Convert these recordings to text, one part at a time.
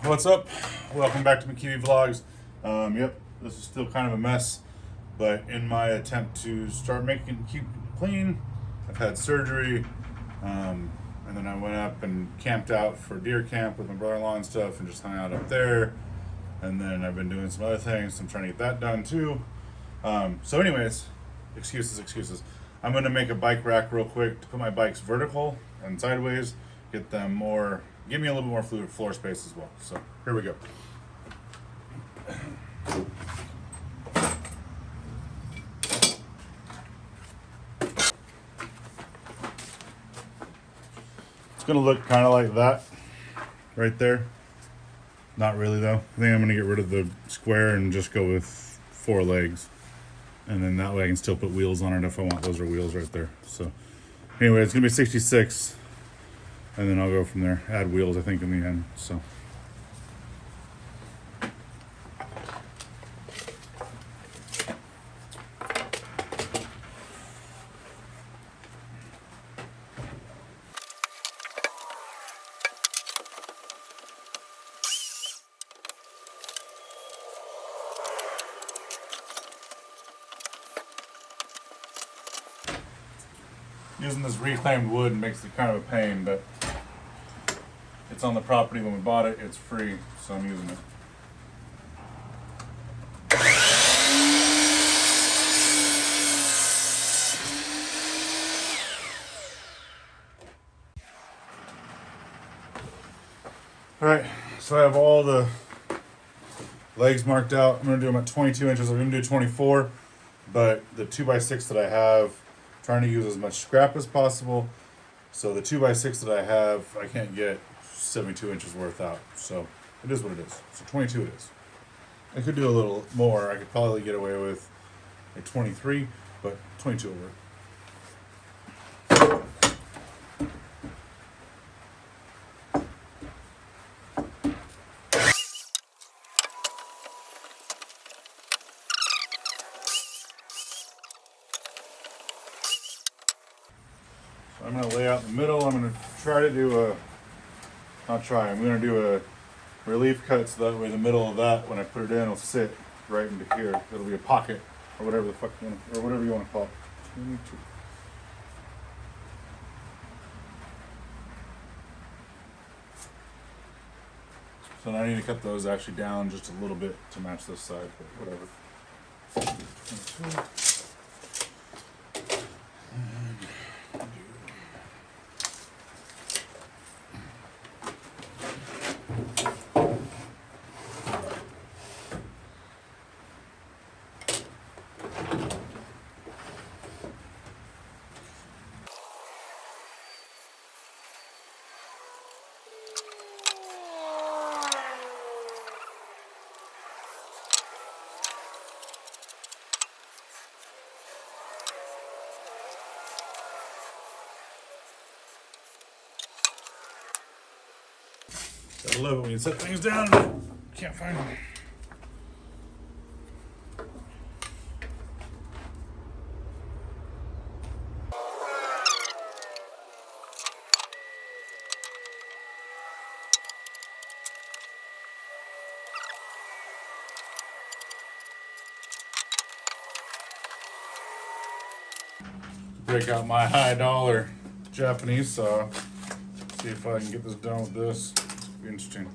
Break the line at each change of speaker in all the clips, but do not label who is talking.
What's up? Welcome back to Makaiwi Vlogs. Yep, this is still kind of a mess, but in my attempt to start keep clean, I've had surgery, and then I went up and camped out for deer camp with my brother-in-law and stuff, and just hung out up there. And then I've been doing some other things, so I'm trying to get that done too. So anyways, excuses. I'm gonna make a bike rack real quick to put my bikes vertical and sideways, give me a little bit more floor space as well. So here we go. It's gonna look kind of like that right there. Not really though. I think I'm gonna get rid of the square and just go with 4 legs. And then that way I can still put wheels on it if I want. Those are wheels right there. So anyway, it's gonna be 66. And then I'll go from there. Add wheels, I think, in the end. So using this reclaimed wood makes it kind of a pain, but it's on the property when we bought it. It's free, so I'm using it. All right, so I have all the legs marked out. I'm gonna do them at 22 inches. I'm gonna do 24, but the 2x6 that I have, I'm trying to use as much scrap as possible. So the 2x6 that I have, I can't get 72 inches worth out. So it is what it is. So 22 it is. I could do a little more. I could probably get away with a 23, but 22 will work. So I'm going to lay out in the middle. I'm going to try to do I'm going to do a relief cut so that way the middle of that, when I put it in, will sit right into here. It'll be a pocket, or whatever the fuck or whatever you want to call it. 22. So now I need to cut those actually down just a little bit to match this side, but whatever. 22. I love it when you set things down and can't find them. Break out my high dollar Japanese saw. See if I can get this done with this. Be interesting.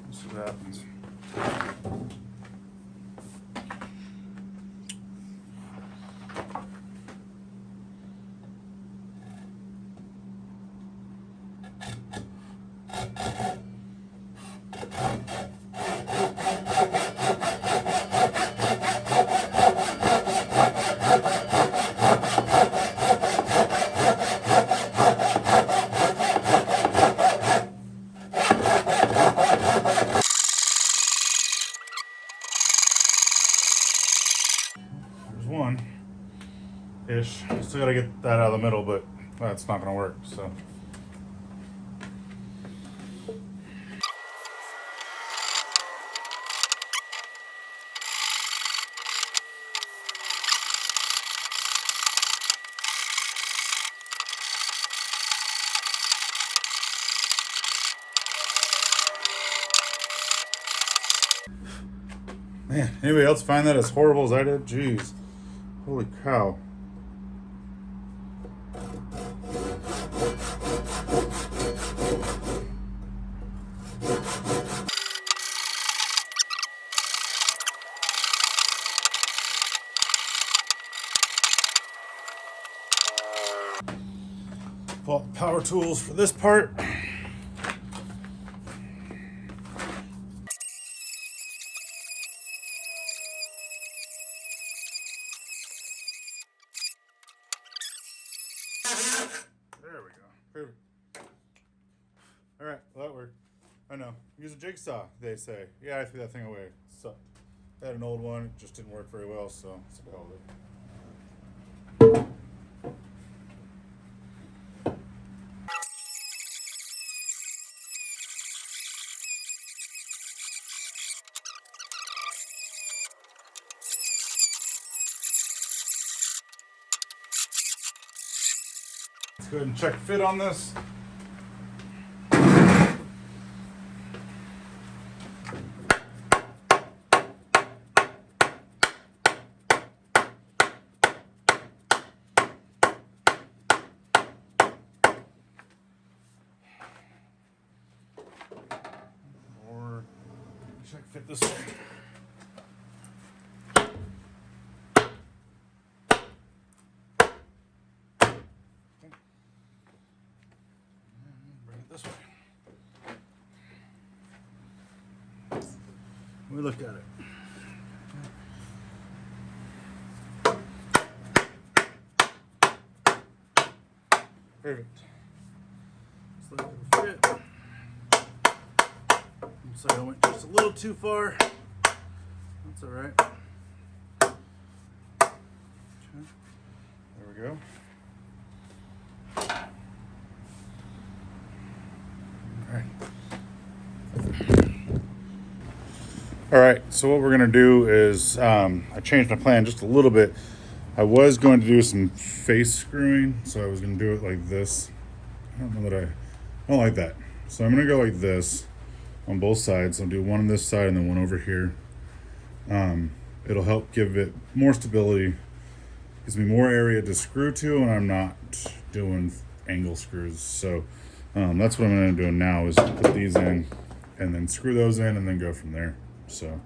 Let's see what happens. One ish. Still gotta get that out of the middle, but that's not gonna work. So Man, anybody else find that as horrible as I did? Jeez. Holy cow. Pull out the power tools for this part. There we go. Perfect. All right, well, that worked. I know. Use a jigsaw, they say. Yeah, I threw that thing away. So, I had an old one. It just didn't work very well, so I called it. Let's go ahead and check fit on this. Or check fit this way. This way. We look at it. Perfect. Looks like it'll fit. Looks like I went just a little too far. That's all right. Okay. There we go. All right, so what we're gonna do is I changed my plan just a little bit. I was going to do some face screwing, so I was gonna do it like this. I don't know that I don't like that. So I'm gonna go like this on both sides. I'll do one on this side and then one over here. It'll help give it more stability, gives me more area to screw to, and I'm not doing angle screws. So that's what I'm gonna do now is put these in and then screw those in and then go from there. So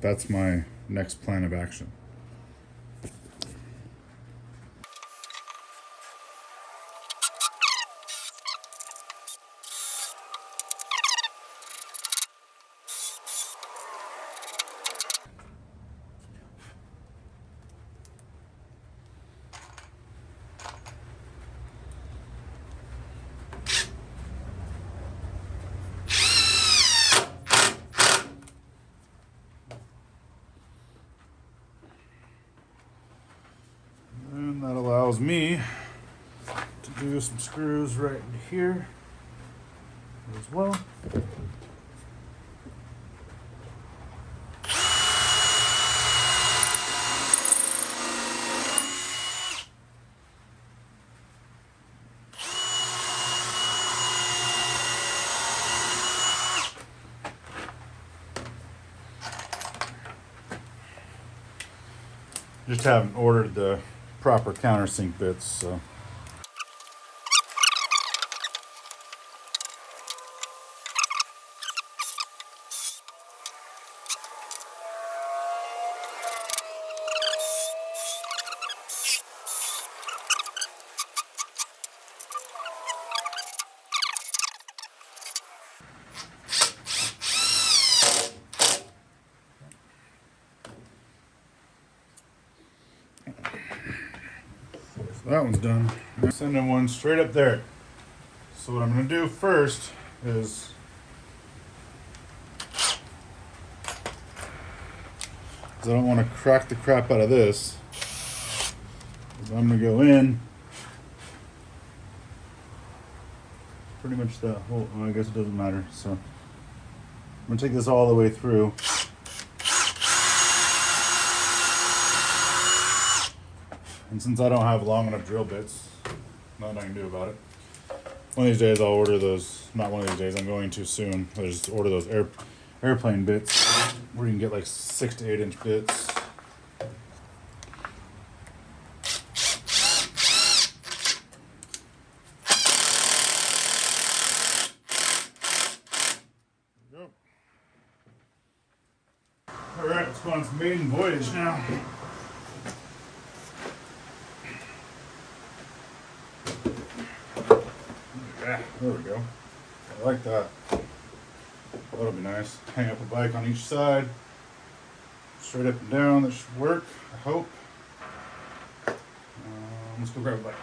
that's my next plan of action. And that allows me to do some screws right in here as well. Just haven't ordered the proper countersink bits, so. So that one's done. I'm sending one straight up there. So what I'm going to do first is I don't want to crack the crap out of this. I'm going to go in pretty much the whole, well, I guess it doesn't matter. So I'm going to take this all the way through. And since I don't have long enough drill bits, nothing I can do about it. One of these days I'll order those, not one of these days, I'm going to soon. I'll just order those airplane bits where you can get like 6 to 8 inch bits. Alright, let's go on its maiden voyage now. Yeah, there we go. I like that. That'll be nice. Hang up a bike on each side. Straight up and down, that should work, I hope. Let's go grab a bike.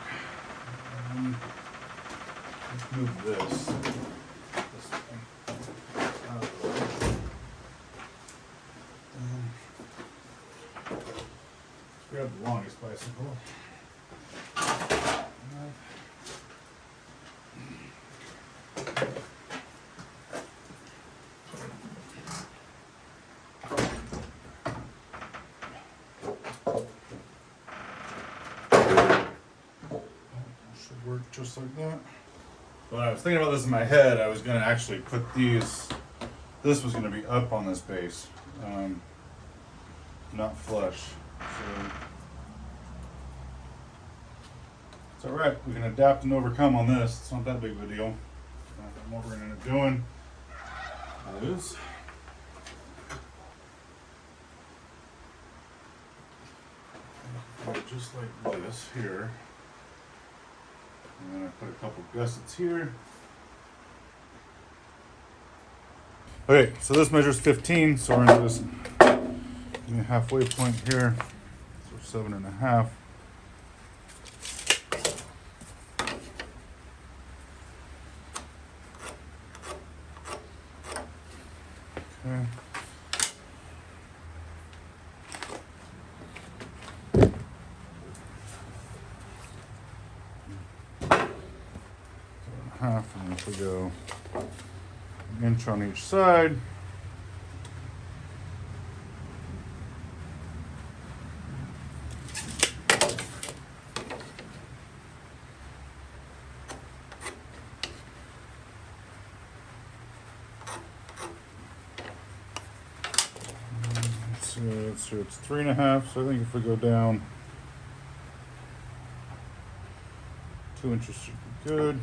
Let's move this. Thing. Out of the way. Let's grab the longest bicycle. Should work just like that. When I was thinking about this in my head, I was going to actually put these, this was going to be up on this base, not flush. So it's alright, we can adapt and overcome on this. It's not that big of a deal. And what we're going to end up doing is just like this here. And then I put a couple gussets here. Okay, so this measures 15, so we're into this halfway point here. So 7.5. Okay. Half, and if we go an inch on each side, so it's 3.5. So I think if we go down 2 inches should be good.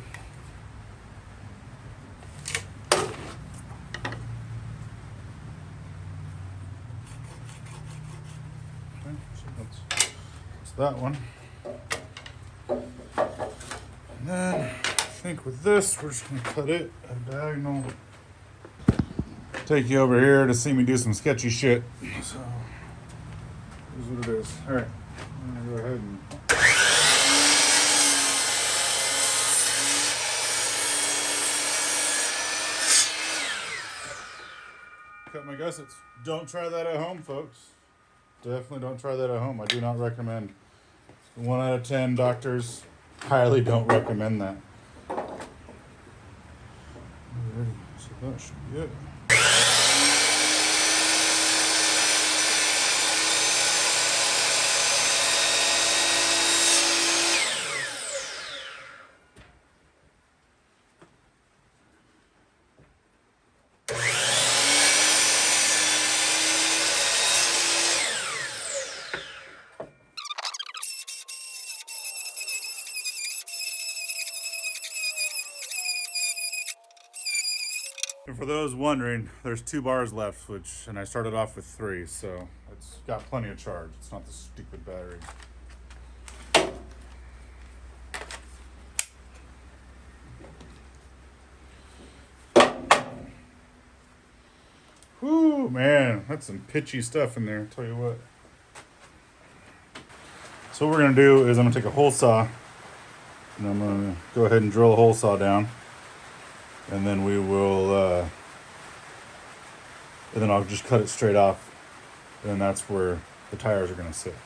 That one. And then I think with this, we're just going to cut it a diagonal. Take you over here to see me do some sketchy shit. So, here's what it is. Alright, I'm going to go ahead and cut my gussets. Don't try that at home, folks. Definitely don't try that at home. I do not recommend. 1 out of 10 doctors highly don't recommend that. Alrighty, so that should be it. And for those wondering, there's 2 bars left, and I started off with 3, so it's got plenty of charge. It's not the stupid battery. Whoo, man, that's some pitchy stuff in there, I'll tell you what. So what we're gonna do is I'm gonna take a hole saw, and I'm gonna go ahead and drill a hole saw down. And then we will, and then I'll just cut it straight off, and that's where the tires are going to sit.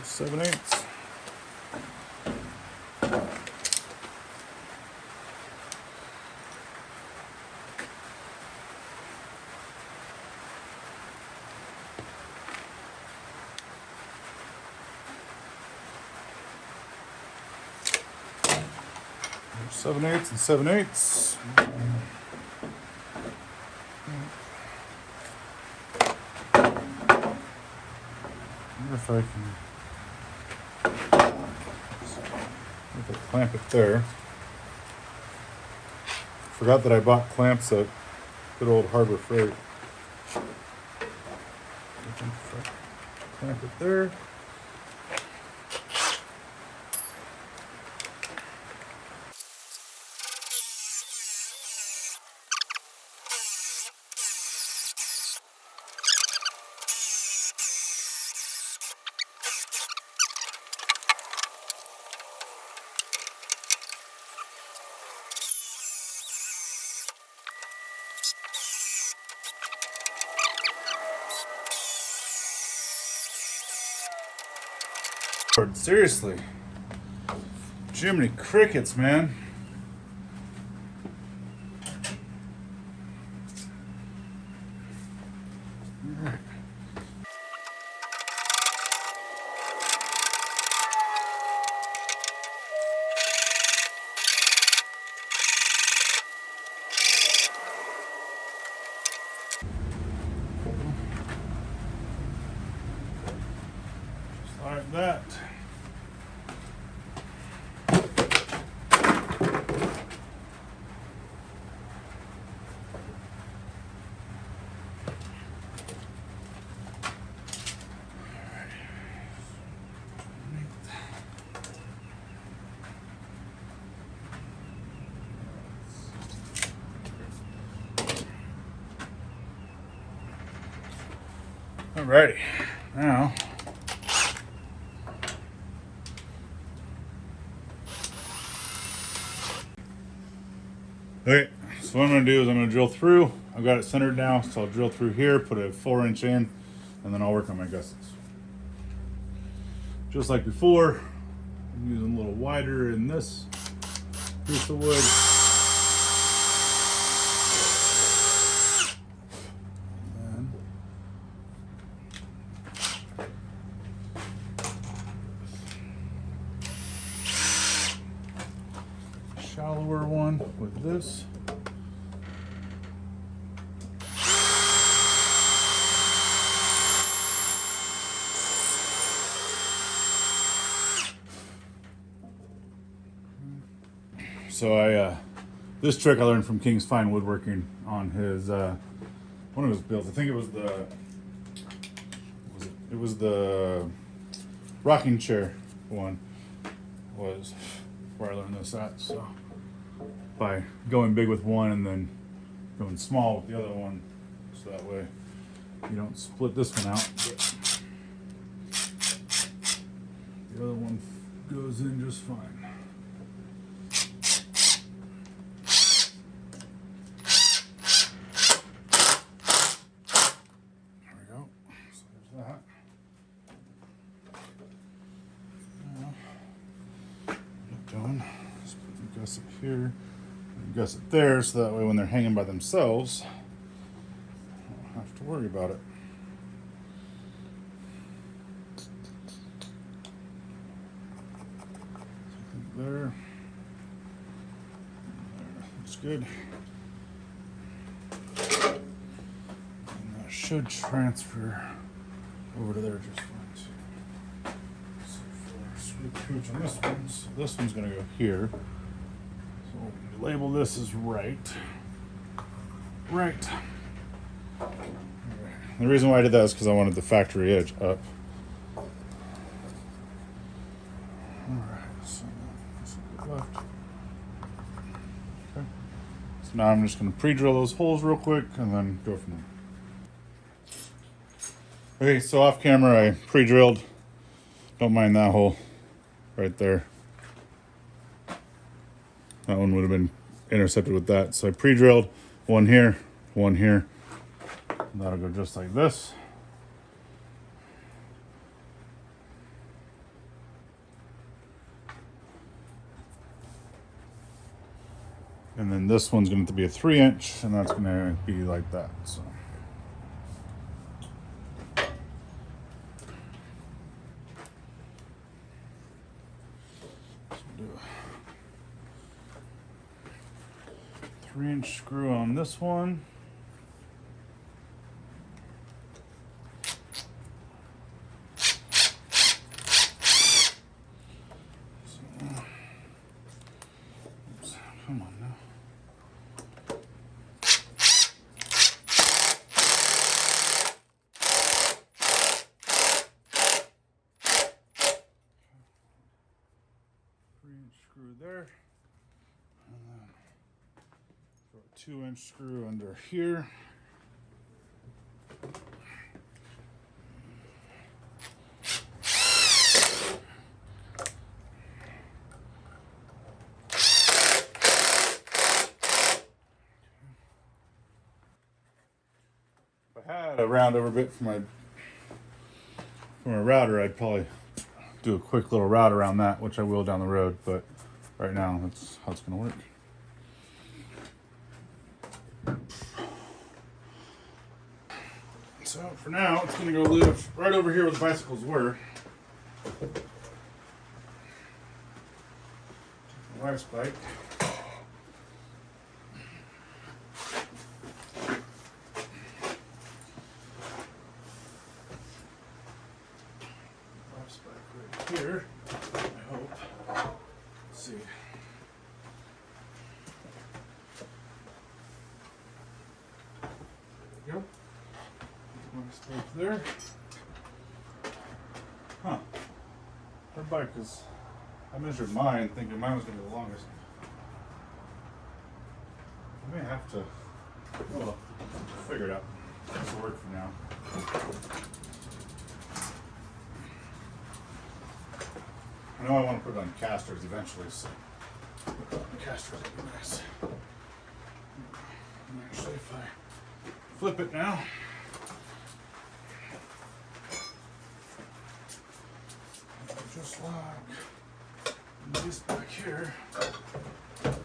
7/8. There's 7/8 and 7/8. I wonder if I can clamp it there. Forgot that I bought clamps at good old Harbor Freight. Clamp it there. Seriously. Jiminy crickets, man. Just like that. Alrighty, now okay, so what I'm going to do is I'm going to drill through. I've got it centered now, so I'll drill through here, put a 4-inch in, and then I'll work on my gussets. Just like before, I'm using a little wider in this piece of wood. Shallower one with this. So this trick I learned from King's Fine Woodworking on his one of his builds. I think it was the rocking chair one was where I learned this at. So by going big with one and then going small with the other one, so that way you don't split this one out, but the other one goes in just fine. There we go. So there's that. Done. Let's put the gusset here. Gusset there, so that way when they're hanging by themselves, I don't have to worry about it. There. Looks good. And that should transfer over to there just fine too. So for screw cooch on this one, so this one's going to go here. So we label this as right. Right. The reason why I did that is because I wanted the factory edge up. Left. Okay. So now I'm just going to pre-drill those holes real quick and then go from there. Okay, so off camera I pre-drilled. Don't mind that hole right there. That one would have been intercepted with that. So I pre-drilled one here, one here. And that'll go just like this. And then this one's going to be a 3-inch, and that's going to be like that. So. Do a 3-inch screw on this one. Come on now. Screw there, and then throw a 2-inch screw under here. If I had a round over bit for my router, I'd probably do a quick little route around that, which I will down the road, but right now that's how it's going to work. So for now, it's going to go live right over here where the bicycles were. My wife's bike. Here, I hope. Let's see. There we go. One space there. Huh. Her bike is. I measured mine thinking mine was going to be the longest. I may have to. Oh well. Figure it out. This will work for now. I know I want to put it on casters eventually, so casters would be nice. And actually, if I flip it now, just like this back here. And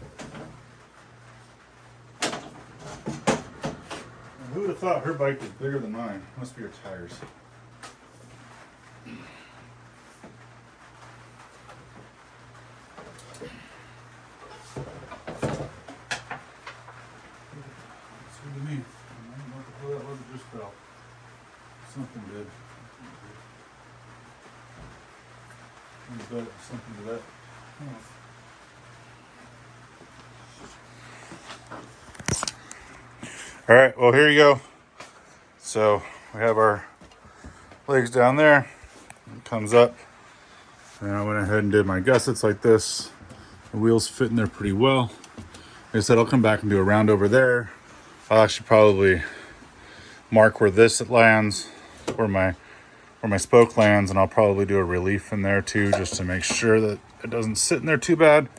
who would have thought her bike was bigger than mine? Must be her tires. Something did. Something to that. All right, well, here you go. So we have our legs down there. It comes up. And I went ahead and did my gussets like this. The wheels fit in there pretty well. Like I said, I'll come back and do a round over there. I'll actually probably mark where this lands, where my spoke lands, and I'll probably do a relief in there too, just to make sure that it doesn't sit in there too bad.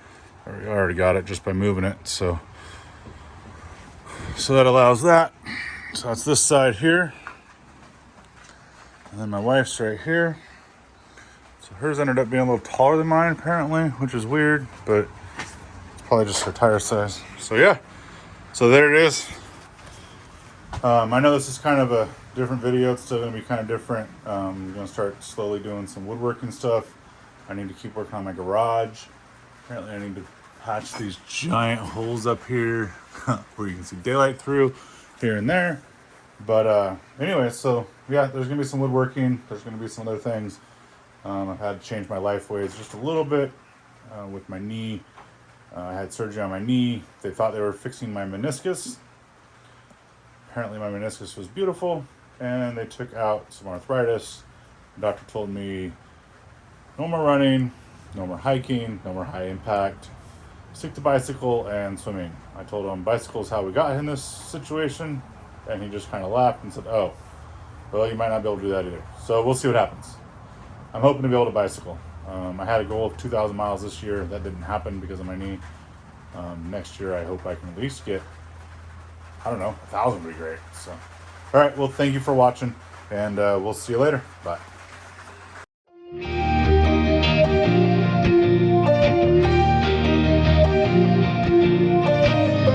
I already got it just by moving it, so that allows that. So that's this side here, and then my wife's right here. So hers ended up being a little taller than mine apparently, which is weird, but it's probably just her tire size. So yeah, so there it is. I know this is kind of a different video. It's still going to be kind of different. I'm going to start slowly doing some woodworking stuff. I need to keep working on my garage. Apparently I need to patch these giant holes up here where you can see daylight through here and there. But anyway, so yeah, there's going to be some woodworking. There's going to be some other things. I've had to change my life ways just a little bit with my knee. I had surgery on my knee. They thought they were fixing my meniscus. Apparently my meniscus was beautiful, and they took out some arthritis. The doctor told me no more running, no more hiking, no more high impact, stick to bicycle and swimming. I told him bicycle's how we got in this situation, and he just kind of laughed and said, oh, well, you might not be able to do that either. So we'll see what happens. I'm hoping to be able to bicycle. I had a goal of 2,000 miles this year. That didn't happen because of my knee. Next year I hope I can at least get, I don't know, 1,000 would be great. So, all right, well, thank you for watching, and we'll see you later. Bye.